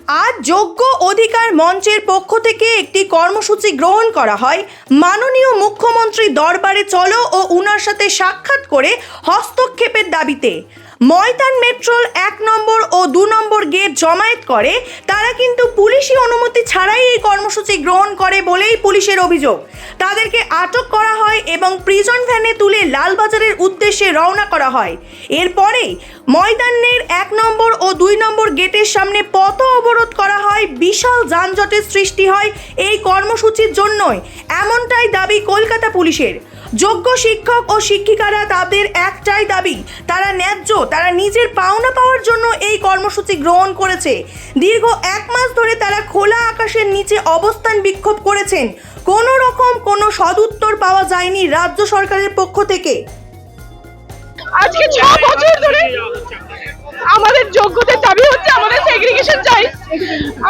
আজ যোগ্য অধিকার মঞ্চের পক্ষ থেকে একটি কর্মসূচি গ্রহণ করা হয়। মাননীয় মুখ্যমন্ত্রী দরবারে চলো ও উনার সাথে সাক্ষাৎ করে হস্তক্ষেপের দাবিতে ময়দান মেট্রোর 1 নম্বর ও 2 নম্বর গেট জমায়েত করে। তারা কিন্তু পুলিশি অনুমতি ছাড়াই এই কর্মসূচি গ্রহণ করে বলেই পুলিশের অভিযোগ। তাদেরকে আটক করা হয় এবং প্রিজন ভ্যানে তুলে লালবাজারের উদ্দেশ্যে রওনা করা হয়। এরপরে ময়দানের 1 নম্বর ও 2 নম্বর গেটের সামনে পথ অবরোধ করা হয়। বিশাল যানজটের সৃষ্টি হয় এই কর্মসূচির জন্যই, এমনটাই দাবি কলকাতা পুলিশের। যোগ্য শিক্ষক ও শিক্ষিকারা তাদের একটাই দাবি, তারা ন্যায্য, তারা নিজের পাওনা পাওয়ার জন্য এই কর্মসূচি গ্রহণ করেছে। দীর্ঘ 1 মাস ধরে তারা খোলা আকাশের নিচে অবস্থান বিক্ষোভ করেছেন। কোনো রকম কোনো সদুত্তর পাওয়া যায়নি রাজ্য সরকারের পক্ষ থেকে। আজকে 6 বছর ধরে আমাদের যোগ্যতার দাবি হচ্ছে, আমাদের সেগ্রিগেশন চাই।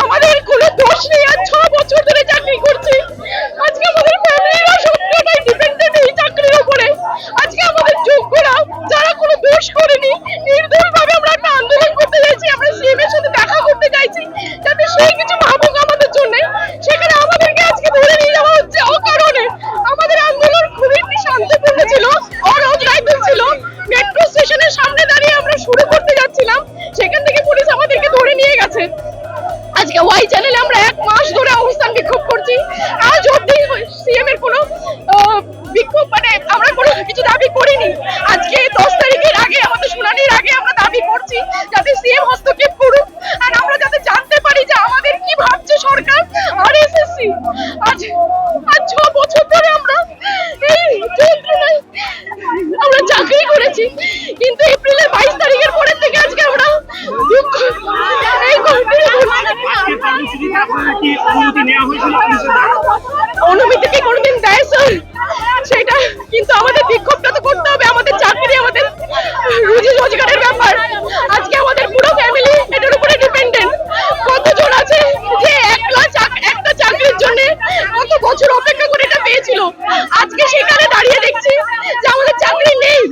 আমাদের কোনো দোষ নেই, আর 6 বছর ধরে চাকরি করছি। আজকে আমাদের ফ্যামিলিরা সত্যটাই ডিপেন্ডেন্ট এই চাকরির উপরে। আজকে আমাদের যোগ্যরা যারা কোনো দোষ করেনি, নির্দোষভাবে আমরা একটা আন্দোলন করতে চাইছি। আমরা সিএম এর সাথে দেখা করতে চাইছি যাতে সেই কিছু ভাবুক আমাদের জন্য। সেখানে আমাদেরকে আজকে ধরে নিয়ে যাওয়া হচ্ছে অকারণে। আমাদের আন্দোলন খুবই শান্তিপূর্ণ ছিল, অরাজনৈতিক ছিল। মেট্রো স্টেশনের সামনে দাঁড়িয়ে আমরা শুরু করতে যাচ্ছিলাম, সেখান থেকে পুলিশ আমাদেরকে ধরে নিয়ে গেছে। আজকে ওয়াই চ্যানেলে আমরা 1 মাস ধরে অবস্থান বিক্ষোভ করছি। আজ অবধি সিএম এর কোনো বিক্ষোভ আমরা কোনো কিছু দাবি করিনি। আজকে 10 তারিখের আগে, আমাদের শুনানির আগে আমরা দাবি করছি যাতে সিএম হস্তক্ষেপ করুক, আর আমরা যাতে জানতে পারি যে আমাদের কি ভাবছে সরকার আর এসএসসি। আজ 6 বছর ধরে আমরা এই যন্ত্রণায় আমরা চাকরি করেছি, কিন্তু এপ্রিলের 22 তারিখের পরের থেকে আজকে আমরা দুঃখ এই অনুমতি কি কোনোদিন দেয় স্যার? সেটা কিন্তু আমাদের বিক্ষোভটা তো করতে হবে। আমাদের চাকরি, আমাদের রুজি রোজগারের ব্যাপার। আজকে আমাদের পুরো ফ্যামিলি এটার উপরে ডিপেন্ডেন্ট। কতজন আছে যে একটা চাকরির জন্য কত বছর অপেক্ষা করে এটা পেয়েছিল। আজকে সেখানে দাঁড়িয়ে দেখছি যে আমাদের চাকরি নেই।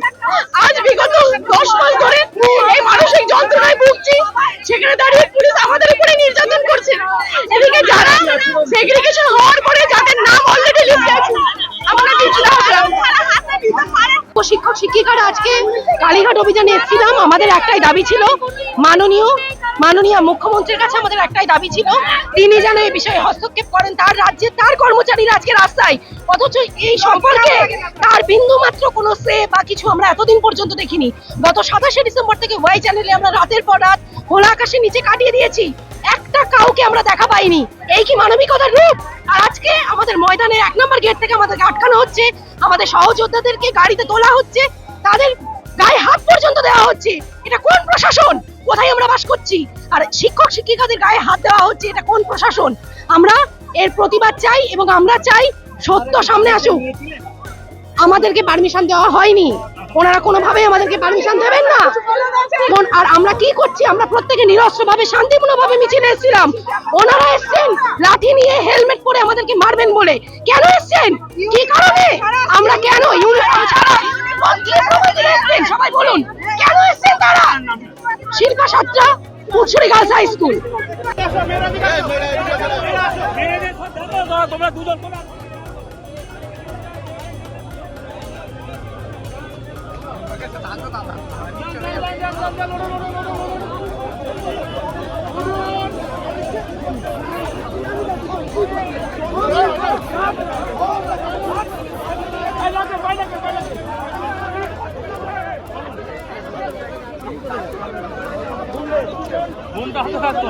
আজ বিগত 10 মাস ধরে এই মানসিক যন্ত্রণায় ভুগছি। সেখানে দাঁড়িয়ে পুলিশ আমাদের উপরে নির্যাতন করছে। এদিকে যারা সেগ্রিগেশন হওয়ার পরে যাদের নাম অলরেডি লিস্টে আছে, আমরা কিছু শিক্ষক শিক্ষিকারা আজকে কালীঘাট অভিযানে এসেছিলাম। আমাদের একটাই দাবি ছিল, মাননীয় মুখ্যমন্ত্রীর কাছে আমাদের একটাই দাবি ছিল, তিনি যেন এই বিষয়ে হস্তক্ষেপ করেন। তার রাজ্যে তার কর্মচারীরা আজকে রাস্তায়, অথচ এই সম্পর্কে তার বিন্দু মাত্র কোনো সে বা কিছু আমরা এতদিন পর্যন্ত দেখিনি। গত 27শে ডিসেম্বর থেকে ওয়াই চ্যানেলে আমরা রাতের পর রাত খোলা আকাশের নিচে কাটিয়ে দিয়েছি, একটা কাউকে আমরা দেখা পাইনি। এই কি মানবিকতার রূপ? আর আজকে আমাদের ময়দানের 1 নম্বর গেট থেকে আমাদেরকে আটকানো হচ্ছে, আমাদের সহযোদ্ধাদেরকে গাড়িতে তোলা হচ্ছে, তাদের গায়ে হাত পর্যন্ত দেওয়া হচ্ছে। এটা কোন প্রশাসন? কোথায় আমরা বাস করছি? আর শিক্ষক শিক্ষিকাদের গায়ে হাত দেওয়া হচ্ছে, এটা কোন প্রশাসন? আমরা এর প্রতিবাদ চাই এবং আমরা চাই সত্য সামনে আসুক। আমাদেরকে পারমিশন দেওয়া হয়নি, ওনারা কোনোভাবেই আমাদেরকে পারমিশন দেবেন না। আর আমরা কি করছি? আমরা প্রত্যেকে নিরস্ত্রভাবে শান্তিপূর্ণভাবে মিছিলে এসেছিলাম। ওনারা এসছেন লাঠি নিয়ে, হেলমেট পরে আমাদেরকে মারবেন বলে। কেন এসছেন? কি কারণে? আমরা কেন ইউনিফর্ম ছাড়া সবাই বলুন কেন এসছেন তারা? শিল্পা সাতটা, পুরসুরি গার্লস হাই স্কুল। ঘুমটা হাতে থাকতো।